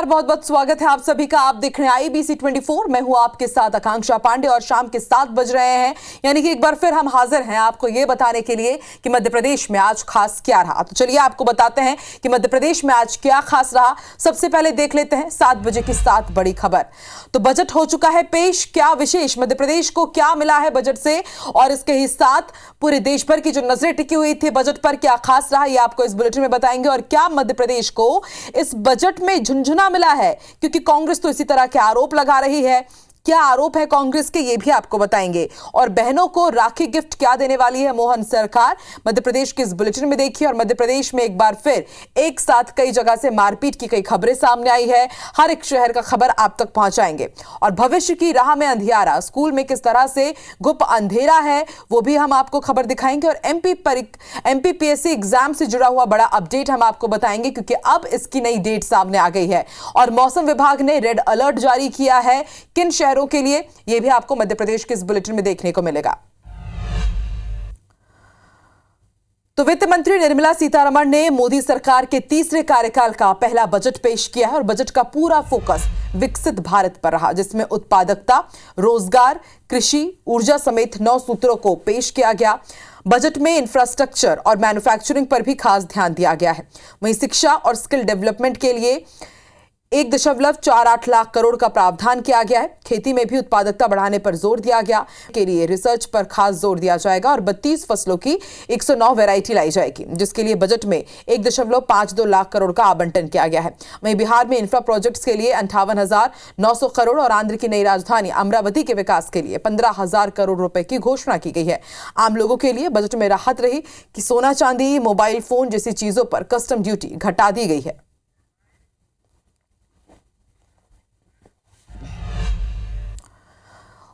बहुत बहुत स्वागत है आप सभी का। आप देख रहे हैं IBC 24। मैं हूं आपके साथ आकांक्षा पांडे और शाम के 7 बज रहे हैं, यानी कि एक बार फिर हम हाजिर हैं आपको ये बताने के लिए कि मध्य प्रदेश में आज खास क्या रहा। तो चलिए आपको बताते हैं कि मध्य प्रदेश में आज क्या खास रहा। सबसे पहले देख लेते हैं 7 बजे की 7 बड़ी खबर। तो बजट हो चुका है पेश, क्या विशेष, मध्य प्रदेश को क्या मिला है बजट से, और इसके ही साथ पूरे देश भर की जो नजरें टिकी हुई थी बजट पर क्या खास रहा, ये आपको इस बुलेटिन में बताएंगे। और क्या मध्य प्रदेश को इस बजट में झुनझुना मिला है, क्योंकि कांग्रेस तो इसी तरह के आरोप लगा रही है। क्या आरोप है कांग्रेस के, ये भी आपको बताएंगे। और बहनों को राखी गिफ्ट क्या देने वाली है मोहन सरकार, मध्य प्रदेश के इस बुलेटिन में देखिए। और मध्य प्रदेश में एक बार फिर एक साथ कई जगह से मारपीट की कई खबरें सामने आई है, हर एक शहर का खबर आप तक पहुंचाएंगे। और भविष्य की राह में अंधियारा, स्कूल में किस तरह से गुप्त अंधेरा है वो भी हम आपको खबर दिखाएंगे। और MPPSC एग्जाम से जुड़ा हुआ बड़ा अपडेट हम आपको बताएंगे, क्योंकि अब इसकी नई डेट सामने आ गई है। और मौसम विभाग ने रेड अलर्ट जारी किया है किन शहरों के लिए, यह भी आपको मध्य प्रदेश के इस बुलेटिन में देखने को मिलेगा। तो वित्त मंत्री निर्मला सीतारमण ने मोदी सरकार के तीसरे कार्यकाल का पहला बजट पेश किया है। और बजट का पूरा फोकस विकसित भारत पर रहा, जिसमें उत्पादकता, रोजगार, कृषि, ऊर्जा समेत 9 सूत्रों को पेश किया गया। बजट में इंफ्रास्ट्रक्चर और मैन्युफैक्चरिंग पर भी खास ध्यान दिया गया है। वहीं शिक्षा और स्किल डेवलपमेंट के लिए 1.48 लाख करोड़ का प्रावधान किया गया है। खेती में भी उत्पादकता बढ़ाने पर जोर दिया गया, के लिए रिसर्च पर खास जोर दिया जाएगा। और 32 फसलों की 109 वैरायटी लाई जाएगी, जिसके लिए बजट में 1.52 लाख करोड़ का आवंटन किया गया है। वहीं बिहार में इंफ्रा प्रोजेक्ट्स के लिए 58,900 करोड़ और आंध्र की नई राजधानी अमरावती के विकास के लिए 15,000 करोड़ रुपए की घोषणा की गई है। आम लोगों के लिए बजट में राहत रही कि सोना चांदी, मोबाइल फोन जैसी चीजों पर कस्टम ड्यूटी घटा दी गई है।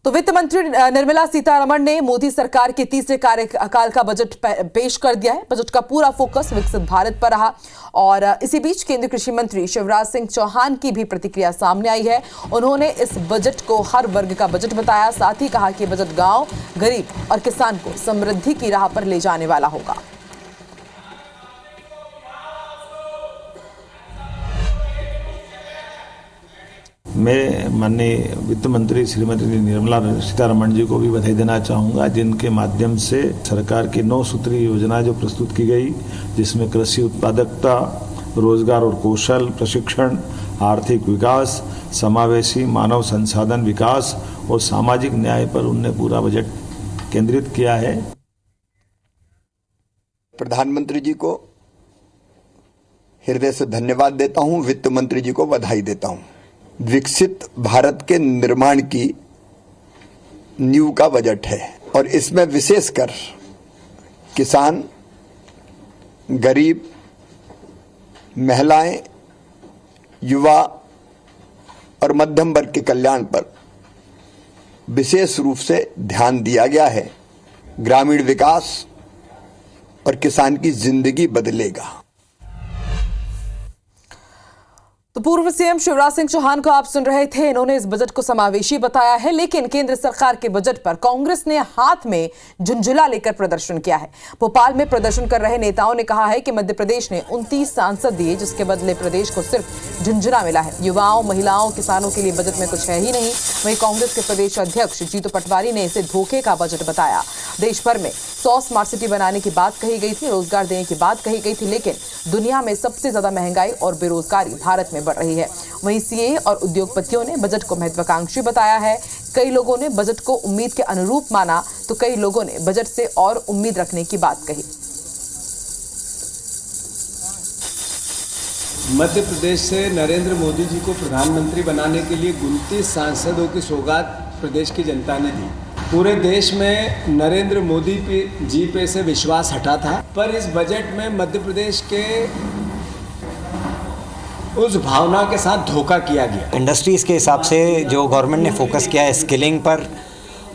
तो वित्त मंत्री निर्मला सीतारमण ने मोदी सरकार के तीसरे कार्यकाल का बजट पेश कर दिया है। बजट का पूरा फोकस विकसित भारत पर रहा। और इसी बीच केंद्रीय कृषि मंत्री शिवराज सिंह चौहान की भी प्रतिक्रिया सामने आई है। उन्होंने इस बजट को हर वर्ग का बजट बताया, साथ ही कहा कि बजट गांव, गरीब और किसान को समृद्धि की राह पर ले जाने वाला होगा। मैं माननीय वित्त मंत्री श्रीमती निर्मला सीतारमण जी को भी बधाई देना चाहूँगा, जिनके माध्यम से सरकार की 9 सूत्रीय योजना जो प्रस्तुत की गई, जिसमें कृषि उत्पादकता, रोजगार और कौशल प्रशिक्षण, आर्थिक विकास, समावेशी मानव संसाधन विकास और सामाजिक न्याय पर उनने पूरा बजट केंद्रित किया है। प्रधानमंत्री जी को हृदय से धन्यवाद देता हूँ, वित्त मंत्री जी को बधाई देता हूँ। विकसित भारत के निर्माण की नींव का बजट है और इसमें विशेषकर किसान, गरीब, महिलाएं, युवा और मध्यम वर्ग के कल्याण पर विशेष रूप से ध्यान दिया गया है। ग्रामीण विकास और किसान की जिंदगी बदलेगा। तो पूर्व सीएम शिवराज सिंह चौहान को आप सुन रहे थे। इन्होंने इस बजट को समावेशी बताया है, लेकिन केंद्र सरकार के बजट पर कांग्रेस ने हाथ में झुंझुला लेकर प्रदर्शन किया है। भोपाल में प्रदर्शन कर रहे नेताओं ने कहा है कि मध्य प्रदेश ने 29 सांसद दिए, जिसके बदले प्रदेश को सिर्फ झुंझुला मिला है। युवाओं, महिलाओं, किसानों के लिए बजट में कुछ है ही नहीं। वहीं कांग्रेस के प्रदेश अध्यक्ष जीतू पटवारी ने इसे धोखे का बजट बताया। देश भर में 100 स्मार्ट सिटी बनाने की बात कही गई थी, रोजगार देने की बात कही गई थी, लेकिन दुनिया में सबसे ज्यादा महंगाई और बेरोजगारी भारत में बढ़ रही है। वहीं सीए और उद्योगपतियों ने बजट को महत्वाकांक्षी बताया है। कई लोगों ने बजट को उम्मीद के अनुरूप माना, तो कई लोगों ने बजट से और उम्मीद रखने की बात कही। मध्य प्रदेश से नरेंद्र मोदी जी को प्रधानमंत्री बनाने के लिए 29 सांसदों की सौगात प्रदेश की जनता ने दी। पूरे देश में नरेंद्र मोदी जी पे से विश्वास हटा था, पर इस बजट में मध्य प्रदेश के उस भावना के साथ धोखा किया गया। इंडस्ट्रीज़ के हिसाब से जो गवर्नमेंट ने फोकस किया है स्किलिंग पर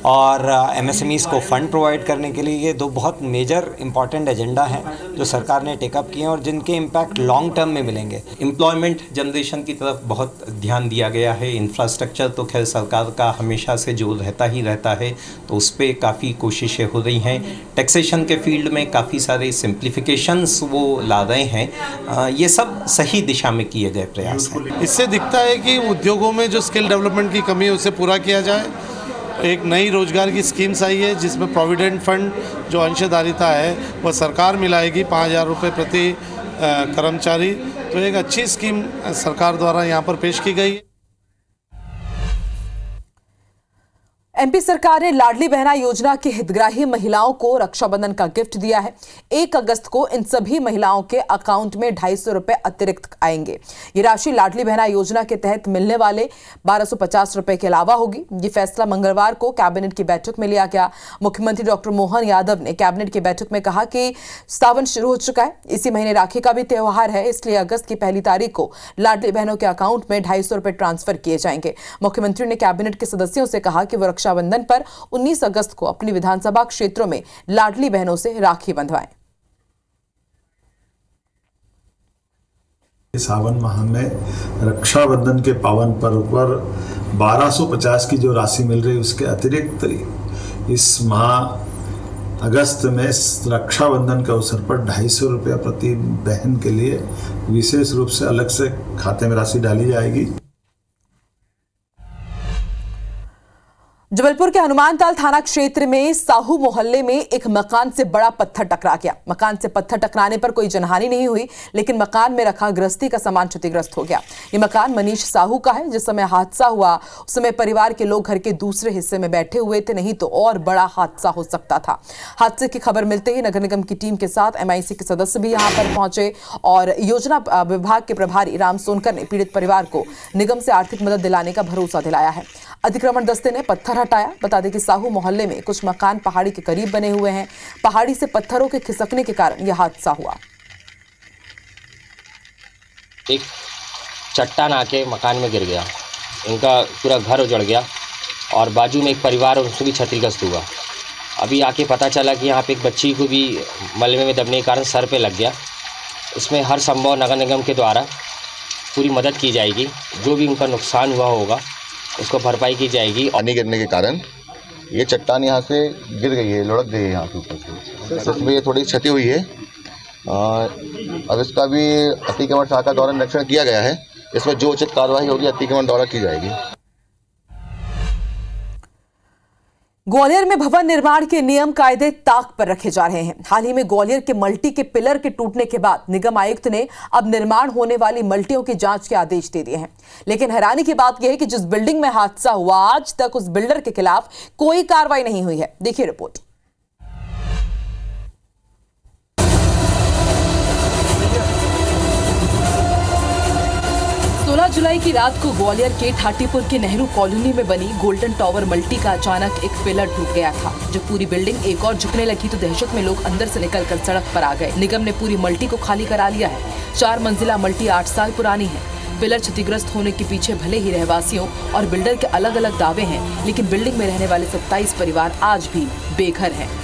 और MSMEs को फ़ंड प्रोवाइड करने के लिए ये दो बहुत मेजर इम्पॉर्टेंट एजेंडा हैं जो सरकार ने टेकअप किए हैं और जिनके इम्पैक्ट लॉन्ग टर्म में मिलेंगे। एम्प्लॉयमेंट जनरेशन की तरफ बहुत ध्यान दिया गया है। इंफ्रास्ट्रक्चर तो खैर सरकार का हमेशा से जो रहता है तो उस पर काफ़ी कोशिशें हो रही हैं। टैक्सेशन के फील्ड में काफ़ी सारे सिंप्लीफिकेशंस वो ला रहे हैं। ये सब सही दिशा में किए गए प्रयास हैं। इससे दिखता है कि उद्योगों में जो स्किल डेवलपमेंट की कमी है उसे पूरा किया जाए। एक नई रोजगार की स्कीम्स आई है जिसमें प्रोविडेंट फंड जो अंशधारिता है वह सरकार मिलाएगी 5,000 रुपये प्रति कर्मचारी। तो एक अच्छी स्कीम सरकार द्वारा यहाँ पर पेश की गई है। एमपी सरकार ने लाडली बहना योजना की हितग्राही महिलाओं को रक्षाबंधन का गिफ्ट दिया है। 1 अगस्त को इन सभी महिलाओं के अकाउंट में 250 रुपए अतिरिक्त आएंगे। ये राशि लाडली बहना योजना के तहत मिलने वाले 1250 रुपए के अलावा होगी। ये फैसला मंगलवार को कैबिनेट की बैठक में लिया गया। मुख्यमंत्री डॉक्टर मोहन यादव ने कैबिनेट की बैठक में कहा कि सावन शुरू हो चुका है, इसी महीने राखी का भी त्योहार है, इसलिए अगस्त की 1 तारीख को लाडली बहनों के अकाउंट में 250 रुपए ट्रांसफर किए जाएंगे। मुख्यमंत्री ने कैबिनेट के सदस्यों से कहा कि वो रक्षाबंधन पर 19 अगस्त को अपनी विधानसभा क्षेत्रों में लाडली बहनों से राखी बंधवाएं। सावन माह में रक्षाबंधन के पावन पर्व पर 1250 की जो राशि मिल रही है उसके अतिरिक्त इस माह अगस्त में रक्षाबंधन के अवसर पर 250 रुपये प्रति बहन के लिए विशेष रूप से अलग से खाते में राशि डाली जाएगी। जबलपुर के हनुमानताल थाना क्षेत्र में साहू मोहल्ले में एक मकान से बड़ा पत्थर टकरा गया। मकान से पत्थर टकराने पर कोई जनहानि नहीं हुई, लेकिन मकान में रखा गृहस्थी का सामान क्षतिग्रस्त हो गया। ये मकान मनीष साहू का है। जिस समय हादसा हुआ उस समय परिवार के लोग घर के दूसरे हिस्से में बैठे हुए थे, नहीं तो और बड़ा हादसा हो सकता था। हादसे की खबर मिलते ही नगर निगम की टीम के साथ MIC के सदस्य भी यहां पर पहुंचे और योजना विभाग के प्रभारी राम सोनकर ने पीड़ित परिवार को निगम से आर्थिक मदद दिलाने का भरोसा दिलाया है। अतिक्रमण दस्ते ने पत्थर हटाया। बता दें कि साहू मोहल्ले में कुछ मकान पहाड़ी के करीब बने हुए हैं। पहाड़ी से पत्थरों के खिसकने के कारण यह हादसा हुआ। एक चट्टान आके मकान में गिर गया, इनका पूरा घर उजड़ गया और बाजू में एक परिवार उनसे भी क्षतिग्रस्त हुआ। अभी आके पता चला कि यहाँ पे एक बच्ची को भी मलबे में दबने के कारण सर पे लग गया। इसमें हर संभव नगर निगम के द्वारा पूरी मदद की जाएगी। जो भी उनका नुकसान हुआ होगा उसको भरपाई की जाएगी। पानी गिरने के कारण ये चट्टान यहाँ से गिर गई है, लुढ़क गई है यहाँ के ऊपर से, इसमें ये थोड़ी क्षति हुई है। अब इसका भी अतिक्रमण शाखा द्वारा निरीक्षण किया गया है। इसमें जो उचित कार्रवाई होगी अतिक्रमण द्वारा की जाएगी। ग्वालियर में भवन निर्माण के नियम कायदे ताक पर रखे जा रहे हैं। हाल ही में ग्वालियर के मल्टी के पिलर के टूटने के बाद निगम आयुक्त ने अब निर्माण होने वाली मल्टियों की जांच के आदेश दे दिए हैं। लेकिन हैरानी की बात यह है कि जिस बिल्डिंग में हादसा हुआ आज तक उस बिल्डर के खिलाफ कोई कार्रवाई नहीं हुई है। देखिए रिपोर्ट। 16 जुलाई की रात को ग्वालियर के ठाटीपुर के नेहरू कॉलोनी में बनी गोल्डन टावर मल्टी का अचानक एक पिलर टूट गया था। जब पूरी बिल्डिंग एक और झुकने लगी तो दहशत में लोग अंदर से निकलकर सड़क पर आ गए। निगम ने पूरी मल्टी को खाली करा लिया है। 4 मंजिला मल्टी 8 साल पुरानी है। पिलर क्षतिग्रस्त होने के पीछे भले ही रहवासियों और बिल्डर के अलग अलग दावे हैं, लेकिन बिल्डिंग में रहने वाले 27 परिवार आज भी बेघर हैं।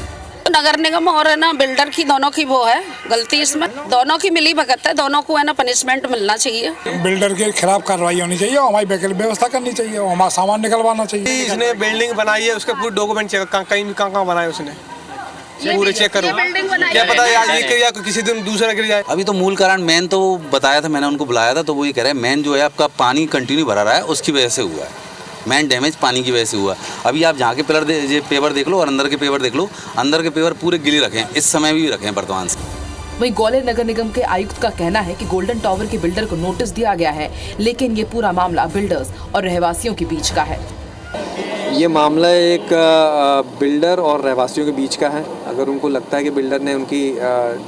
नगर निगम और है ना बिल्डर की दोनों की वो है गलती, इसमें दोनों की मिली भगत है, दोनों को है ना पनिशमेंट मिलना चाहिए। बिल्डर के खिलाफ कार्रवाई होनी चाहिए और हमारी वैकल्पिक व्यवस्था करनी चाहिए और हमारा सामान निकलवाना चाहिए। इसने बिल्डिंग बनाई है, उसके पूरे डॉक्यूमेंट चेक कहाँ बनाए उसने पूरे चेक करो। क्या पता है आज ये गिर जाए किसी दिन दूसरा गिर जाए। अभी तो मूल कारण मेन तो बताया था, मैंने उनको बुलाया था तो वो ये कह रहे हैं मेन जो है आपका पानी कंटिन्यू भरा रहा है उसकी वजह से हुआ है। मेन डैमेज पानी की वजह से हुआ। अभी आप जहाँ के पिलर पेपर देख लो और अंदर के पेपर देख लो, अंदर के पेपर पूरे गिले रखे हैं, इस समय भी रखे हैं वर्तमान से। वहीं ग्वालियर नगर निगम के आयुक्त का कहना है कि गोल्डन टावर के बिल्डर को नोटिस दिया गया है, लेकिन ये पूरा मामला बिल्डर्स और रहवासियों के बीच का है। ये मामला एक बिल्डर और रहवासियों के बीच का है। अगर उनको लगता है कि बिल्डर ने उनकी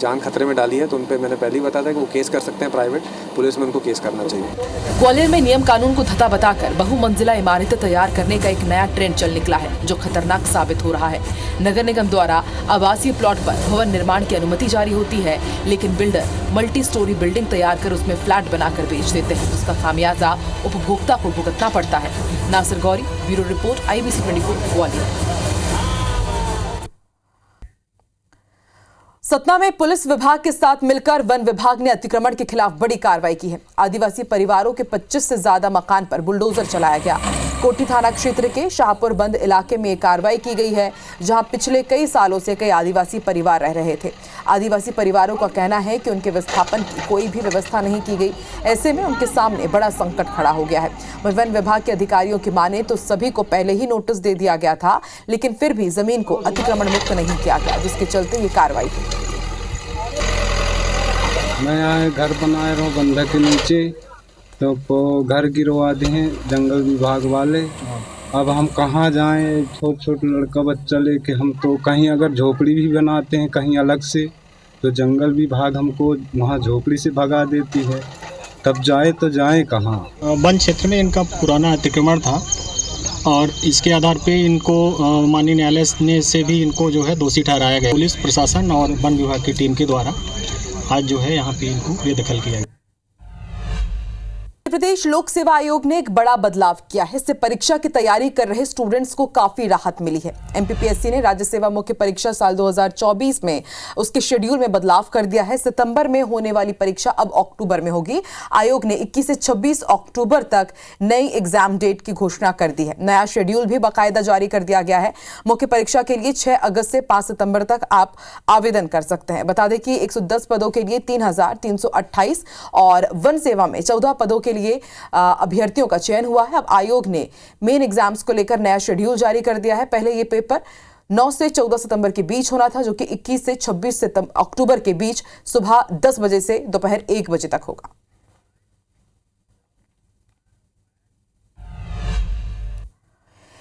जान खतरे में डाली है तो उन पर मैंने पहले ही बताया था कि वो केस कर सकते हैं, प्राइवेट पुलिस में उनको केस करना चाहिए। ग्वालियर में नियम कानून को धत्ता बताकर बहुमंजिला इमारतें तैयार करने का एक नया ट्रेंड चल निकला है, जो खतरनाक साबित हो रहा है। नगर निगम द्वारा आवासीय प्लॉट पर भवन निर्माण की अनुमति जारी होती है, लेकिन बिल्डर मल्टी स्टोरी बिल्डिंग तैयार कर उसमें फ्लैट बनाकर बेच देते हैं। उसका खामियाजा उपभोक्ता को भुगतना पड़ता है। Nasir Gauri, bureau report, IBC 24 Gwalior. Satna में पुलिस विभाग के साथ मिलकर वन विभाग ने अतिक्रमण के खिलाफ बड़ी कार्रवाई की है। आदिवासी परिवारों के 25 से ज्यादा मकान पर बुलडोजर चलाया गया। कोठी थाना क्षेत्र के शाहपुर बंद इलाके में ये कार्रवाई की गई है, जहां पिछले कई सालों से कई आदिवासी परिवार रह रहे थे। आदिवासी परिवारों का कहना है कि उनके विस्थापन की कोई भी व्यवस्था नहीं की गई। ऐसे में उनके सामने बड़ा संकट खड़ा हो गया है। वन विभाग के अधिकारियों की माने तो सभी को पहले ही नोटिस दे दिया गया था, लेकिन फिर भी जमीन को अतिक्रमण मुक्त नहीं किया गया, जिसके चलते ये कार्रवाई हुई। मैं यहाँ घर बना रहा हूँ बंधक के नीचे, तो घर गिरवा दिए हैं जंगल विभाग वाले। अब हम कहाँ जाएं, छोट लड़का बच्चा लेके। हम तो कहीं अगर झोपड़ी भी बनाते हैं कहीं अलग से, तो जंगल विभाग हमको वहाँ झोपड़ी से भगा देती है। तब जाए तो जाए कहाँ। वन क्षेत्र में इनका पुराना अतिक्रमण था और इसके आधार पे इनको माननीय न्यायालय ने से भी इनको जो है दोषी ठहराया गया। पुलिस प्रशासन और वन विभाग की टीम के द्वारा आज जो है यहाँ पे इनको बेदखल किया गया। प्रदेश लोक सेवा आयोग ने एक बड़ा बदलाव किया है। इससे परीक्षा की तैयारी कर रहे स्टूडेंट्स को काफी राहत मिली है। MPPSC ने राज्य सेवा मुख्य परीक्षा साल 2024 में उसके शेड्यूल में बदलाव कर दिया है। सितंबर में होने वाली परीक्षा अब अक्टूबर में होगी। आयोग ने 21 से 26 अक्टूबर तक नई एग्जाम डेट की घोषणा कर दी है। नया शेड्यूल भी बाकायदा जारी कर दिया गया है। मुख्य परीक्षा के लिए 6 अगस्त से 5 सितंबर तक आप आवेदन कर सकते हैं। बता दें कि 110 पदों के लिए 3,328 और वन सेवा में 14 पदों के लिए अभ्यर्थियों का चयन हुआ है। अब आयोग ने मेन एग्जाम्स को लेकर नया शेड्यूल जारी कर दिया है। पहले ये पेपर 9 से 14 सितंबर के बीच होना था, जो कि 21 से 26 अक्टूबर के बीच सुबह 10 बजे से दोपहर 1 बजे तक होगा।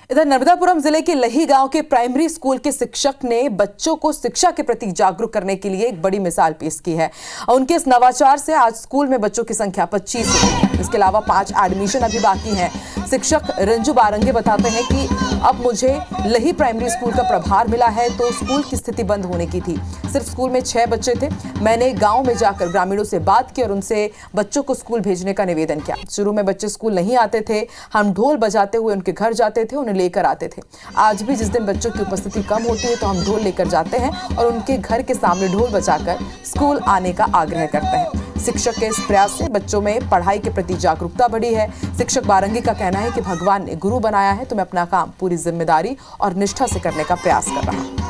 इधर नर्मदापुरम जिले के लही गांव के प्राइमरी स्कूल के शिक्षक ने बच्चों को शिक्षा के प्रति जागरूक करने के लिए एक बड़ी मिसाल पेश की है। उनके इस नवाचार से आज स्कूल में बच्चों की संख्या 25 हो गई है। इसके अलावा 5 एडमिशन अभी बाकी हैं। शिक्षक रंजू बारंगे बताते हैं कि अब मुझे लही प्राइमरी स्कूल का प्रभार मिला है, तो स्कूल की स्थिति बंद होने की थी। सिर्फ स्कूल में 6 बच्चे थे। मैंने गांव में जाकर ग्रामीणों से बात की और उनसे बच्चों को स्कूल भेजने का निवेदन किया। शुरू में बच्चे स्कूल नहीं आते थे। हम ढोल बजाते हुए उनके घर जाते थे, उन्हें लेकर आते थे। आज भी जिस दिन बच्चों की उपस्थिति कम होती है तो हम ढोल लेकर जाते हैं और उनके घर के सामने ढोल बजाकर स्कूल आने का आग्रह करते हैं। शिक्षक के इस प्रयास से बच्चों में पढ़ाई के प्रति जागरूकता बढ़ी है। शिक्षक बारंगी का कहना है कि भगवान ने गुरु बनाया है, तो मैं अपना काम पूरी जिम्मेदारी और निष्ठा से करने का प्रयास कर रहा हूं।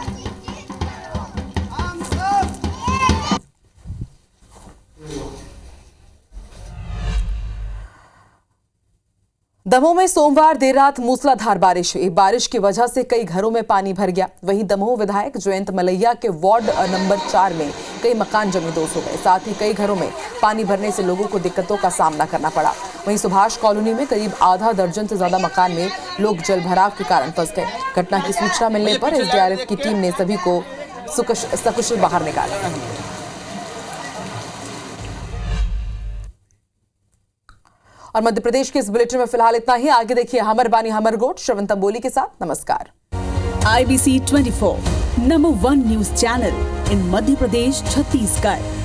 दमोह में सोमवार देर रात मूसलाधार बारिश हुई। बारिश की वजह से कई घरों में पानी भर गया। वहीं दमोह विधायक जयंत मलैया के वार्ड नंबर 4 में कई मकान जमींदोज हो गए। साथ ही कई घरों में पानी भरने से लोगों को दिक्कतों का सामना करना पड़ा। वहीं सुभाष कॉलोनी में करीब आधा दर्जन से ज्यादा मकान में लोग जलभराव के कारण फंस गए। घटना की सूचना मिलने पर SDRF की टीम ने सभी को सकुशल बाहर निकाला। और मध्य प्रदेश के इस बुलेटिन में फिलहाल इतना ही। आगे देखिए हमर बानी हमर गोट श्रवण तंबोली के साथ। नमस्कार। IBC 24 number 1 news channel in Madhya Pradesh, Chhattisgarh.